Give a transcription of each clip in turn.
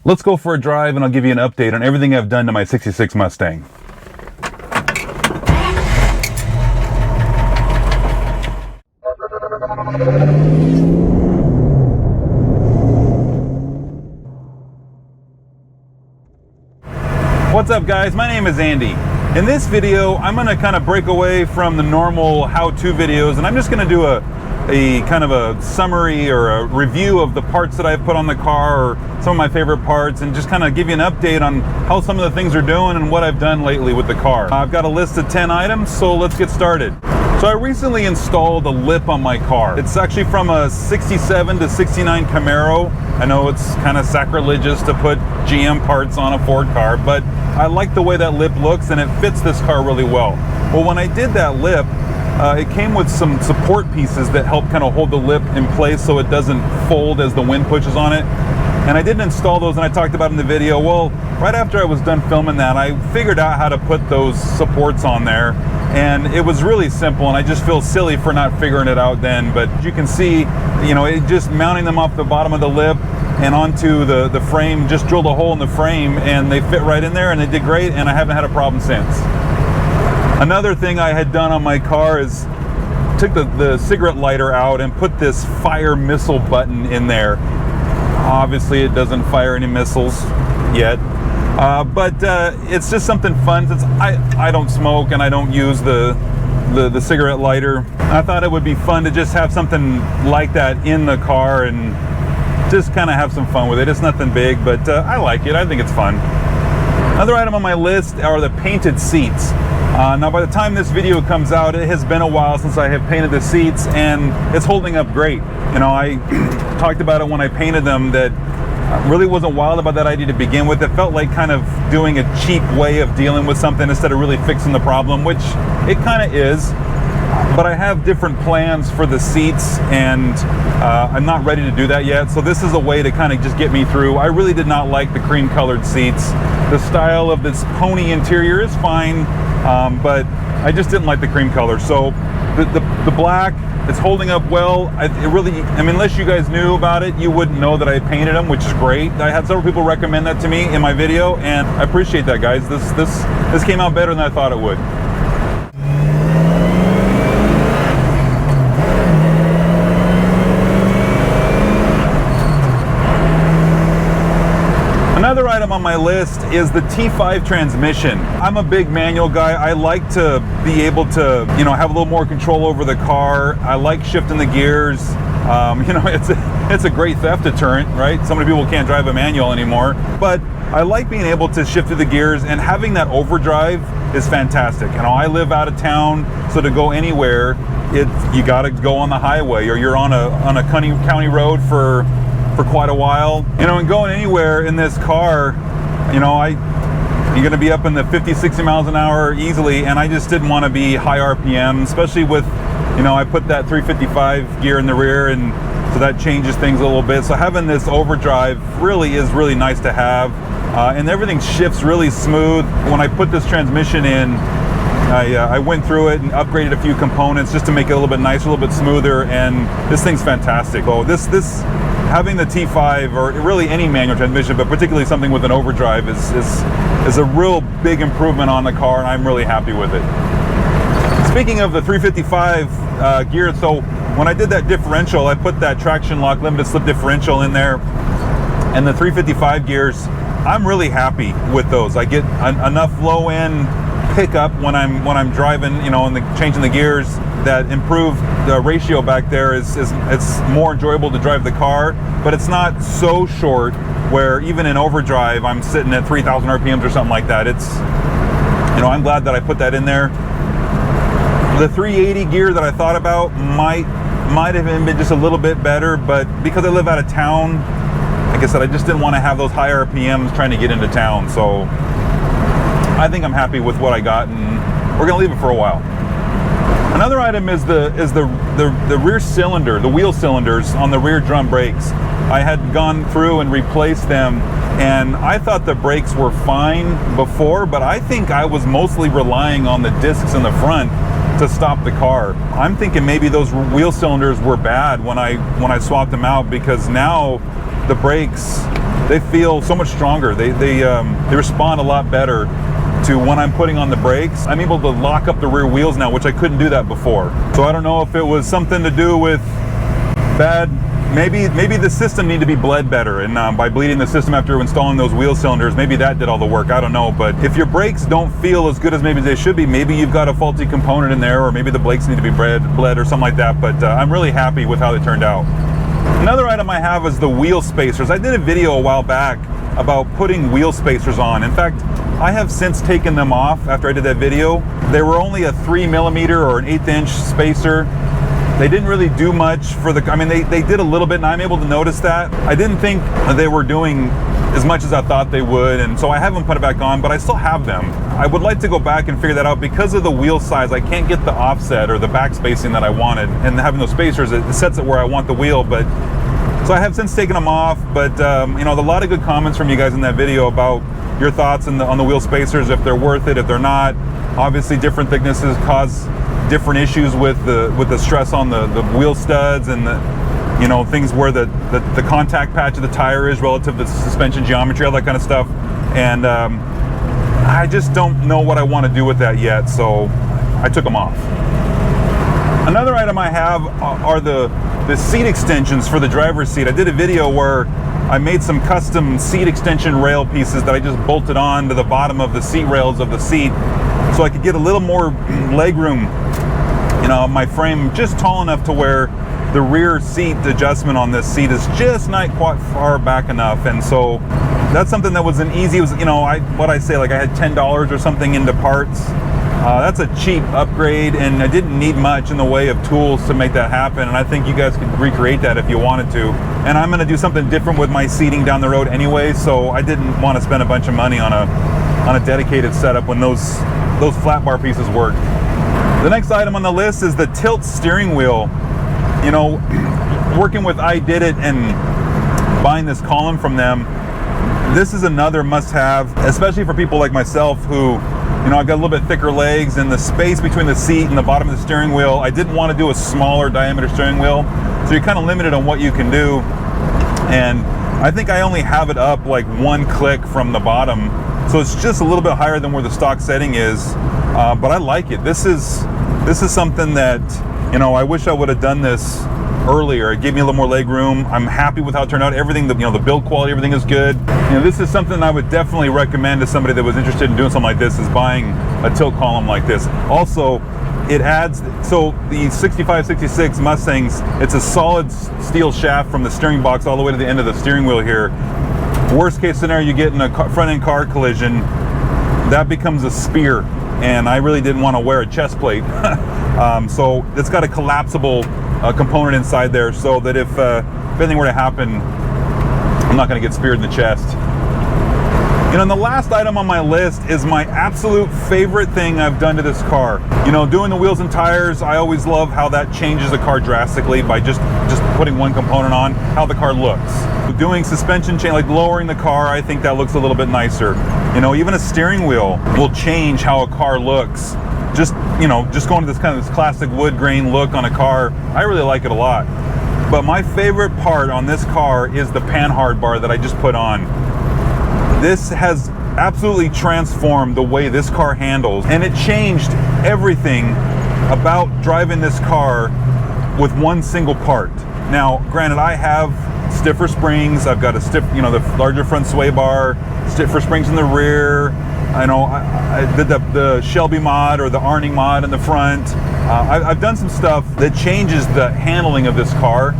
Let's go for a drive and I'll give you an update on everything I've done to my 66 Mustang. What's up guys, my name is Andy. In this video, I'm gonna kind of break away from the normal how-to videos and I'm just gonna do a kind of a summary or a review of the parts that I've put on the car or some of my favorite parts and just kind of give you an update on how some of the things are doing and what I've done lately with the car. I've got a list of 10 items, so let's get started. So I recently installed a lip on my car. It's actually from a 67 to 69 Camaro. I know it's kind of sacrilegious to put GM parts on a Ford car, but I like the way that lip looks and it fits this car really well. Well, when I did that lip, it came with some support pieces that help kind of hold the lip in place so it doesn't fold as the wind pushes on it. And I didn't install those and I talked about in the video. Well, right after I was done filming that, I figured out how to put those supports on there. And it was really simple and I just feel silly for not figuring it out then. But you can see, you know, it just mounting them off the bottom of the lip and onto the frame, just drilled a hole in the frame and they fit right in there and they did great and I haven't had a problem since. Another thing I had done on my car is took the cigarette lighter out and put this fire missile button in there. Obviously it doesn't fire any missiles yet, but it's just something fun since I don't smoke and I don't use the cigarette lighter. I thought it would be fun to just have something like that in the car and just kind of have some fun with it. It's nothing big, but I like it. I think it's fun. Another item on my list are the painted seats. Now by the time this video comes out, it has been a while since I have painted the seats and it's holding up great. You know, I talked about it when I painted them that I really wasn't wild about that idea to begin with. It felt like kind of doing a cheap way of dealing with something instead of really fixing the problem, which it kind of is. But I have different plans for the seats and I'm not ready to do that yet. So this is a way to kind of just get me through. I really did not like the cream colored seats. The style of this pony interior is fine, but I just didn't like the cream color. So the black, it's holding up well. I mean, unless you guys knew about it, you wouldn't know that I painted them, which is great. I had several people recommend that to me in my video and I appreciate that, guys. This came out better than I thought it would. Another item on my list is the T5 transmission. I'm a big manual guy. I like to be able to, you know, have a little more control over the car. I like shifting the gears. You know, it's a great theft deterrent, right? So many people can't drive a manual anymore, but I like being able to shift through the gears and having that overdrive is fantastic. You know, I live out of town, so to go anywhere, you got to go on the highway or you're on a county road for quite a while, you know, and going anywhere in this car, you know, you're going to be up in the 50, 60 miles an hour easily, and I just didn't want to be high RPM, especially with, you know, I put that 355 gear in the rear, and so that changes things a little bit. So having this overdrive really is really nice to have, and everything shifts really smooth. When I put this transmission in, I went through it and upgraded a few components just to make it a little bit nicer, a little bit smoother, and this thing's fantastic. Oh, having the T5 or really any manual transmission, but particularly something with an overdrive is a real big improvement on the car, and I'm really happy with it. Speaking of the 355 gear, so when I did that differential, I put that traction lock limited slip differential in there, and the 355 gears, I'm really happy with those. I get enough low end pickup when I'm driving, you know, and changing the gears, that improved the ratio back there it's more enjoyable to drive the car, but it's not so short where even in overdrive I'm sitting at 3,000 RPMs or something like that. It's, you know, I'm glad that I put that in there. The 380 gear that I thought about might have been just a little bit better, but because I live out of town, like I said, I just didn't want to have those high RPMs trying to get into town. So I think I'm happy with what I got, and we're gonna leave it for a while. Another item is the rear cylinder, the wheel cylinders on the rear drum brakes. I had gone through and replaced them, and I thought the brakes were fine before, but I think I was mostly relying on the discs in the front to stop the car. I'm thinking maybe those wheel cylinders were bad when I swapped them out, because now the brakes, they feel so much stronger. They respond a lot better to when I'm putting on the brakes. I'm able to lock up the rear wheels now, which I couldn't do that before. So I don't know if it was something to do with maybe the system needed to be bled better, and by bleeding the system after installing those wheel cylinders, maybe that did all the work. I don't know. But if your brakes don't feel as good as maybe they should be, maybe you've got a faulty component in there, or maybe the brakes need to be bled or something like that. But I'm really happy with how they turned out. Another item I have is the wheel spacers. I did a video a while back about putting wheel spacers on. In fact, I have since taken them off after I did that video. They were only a 3mm or an 1/8 inch spacer. They didn't really do much for the, I mean, they did a little bit, and I'm able to notice that. I didn't think they were doing as much as I thought they would, and so I haven't put it back on, but I still have them. I would like to go back and figure that out. Because of the wheel size, I can't get the offset or the back spacing that I wanted, and having those spacers, it sets it where I want the wheel. But so I have since taken them off, but you know, a lot of good comments from you guys in that video about your thoughts on the wheel spacers, if they're worth it, if they're not. Obviously, different thicknesses cause different issues with the stress on the wheel studs, and the, you know, things where the contact patch of the tire is relative to the suspension geometry, all that kind of stuff. And I just don't know what I want to do with that yet, so I took them off. Another item I have are the seat extensions for the driver's seat. I did a video where I made some custom seat extension rail pieces that I just bolted on to the bottom of the seat rails of the seat, so I could get a little more leg room, you know, my frame just tall enough to where the rear seat adjustment on this seat is just not quite far back enough. And so that's something that was an easy, you know, I had $10 or something into parts. That's a cheap upgrade, and I didn't need much in the way of tools to make that happen, and I think you guys could recreate that if you wanted to. And I'm going to do something different with my seating down the road anyway, so I didn't want to spend a bunch of money on a dedicated setup when those flat bar pieces work. The next item on the list is the tilt steering wheel. You know, working with I Did It and buying this column from them, this is another must-have, especially for people like myself who, you know, I've got a little bit thicker legs, and the space between the seat and the bottom of the steering wheel, I didn't want to do a smaller diameter steering wheel, so you're kind of limited on what you can do. And I think I only have it up like one click from the bottom, so it's just a little bit higher than where the stock setting is, but I like it. This is something that, you know, I wish I would have done this earlier. It gave me a little more leg room. I'm happy with how it turned out. Everything, you know, the build quality, everything is good. You know, this is something I would definitely recommend to somebody that was interested in doing something like this, is buying a tilt column like this. Also, it adds, so the 65, 66 Mustangs, it's a solid steel shaft from the steering box all the way to the end of the steering wheel here. Worst case scenario, you get in a front end car collision, that becomes a spear, and I really didn't want to wear a chest plate. So it's got a collapsible component inside there, so that if anything were to happen, I'm not going to get speared in the chest. You know, and the last item on my list is my absolute favorite thing I've done to this car. You know, doing the wheels and tires, I always love how that changes the car drastically by just putting one component on, how the car looks. Doing suspension change, like lowering the car, I think that looks a little bit nicer. You know, even a steering wheel will change how a car looks. Just, you know, just going to this kind of this classic wood grain look on a car, I really like it a lot. But my favorite part on this car is the Panhard bar that I just put on. This has absolutely transformed the way this car handles, and it changed everything about driving this car with one single part. Now, granted, I have stiffer springs. I've got a stiff, you know, the larger front sway bar, stiffer springs in the rear. I know I did the Shelby mod or the Arning mod in the front. I've done some stuff that changes the handling of this car,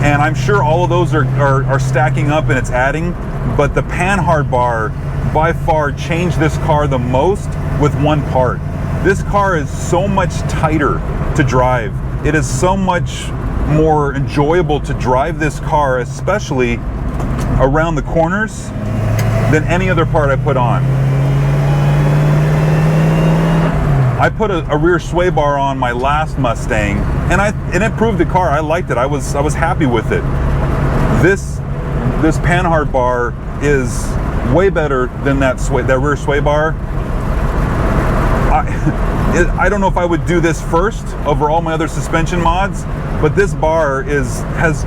and I'm sure all of those are stacking up and it's adding, but the Panhard bar by far changed this car the most with one part. This car is so much tighter to drive. It is so much more enjoyable to drive this car, especially around the corners, than any other part I put on. I put a rear sway bar on my last Mustang, and it improved the car. I liked it. I was happy with it. This Panhard bar is way better than that rear sway bar. I don't know if I would do this first over all my other suspension mods, but this bar has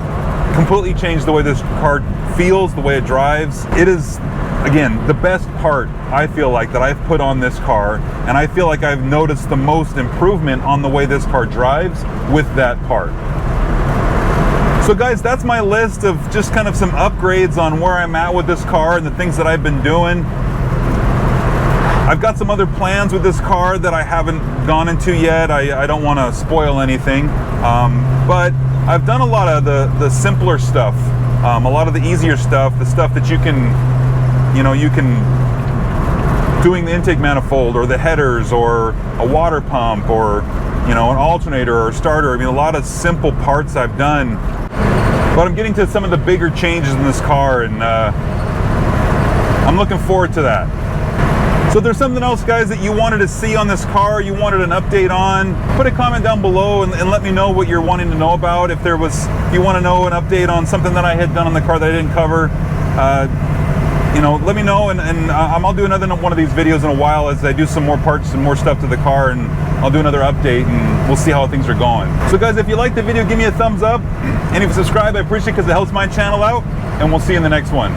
completely changed the way this car feels, the way it drives. It is, again, the best part, I feel like, that I've put on this car, and I feel like I've noticed the most improvement on the way this car drives with that part. So guys, that's my list of just kind of some upgrades on where I'm at with this car and the things that I've been doing. I've got some other plans with this car that I haven't gone into yet. I don't want to spoil anything, but I've done a lot of the simpler stuff, a lot of the easier stuff, the stuff that you can doing the intake manifold or the headers or a water pump or an alternator or a starter. I mean, a lot of simple parts I've done, but I'm getting to some of the bigger changes in this car, and I'm looking forward to that. So if there's something else, guys, that you wanted to see on this car, you wanted an update on, put a comment down below and let me know what you're wanting to know about. If you want to know an update on something that I had done on the car that I didn't cover, let me know, and I'll do another one of these videos in a while as I do some more parts and more stuff to the car, and I'll do another update and we'll see how things are going. So guys, if you like the video, give me a thumbs up, and if you subscribe, I appreciate it because it helps my channel out, and we'll see you in the next one.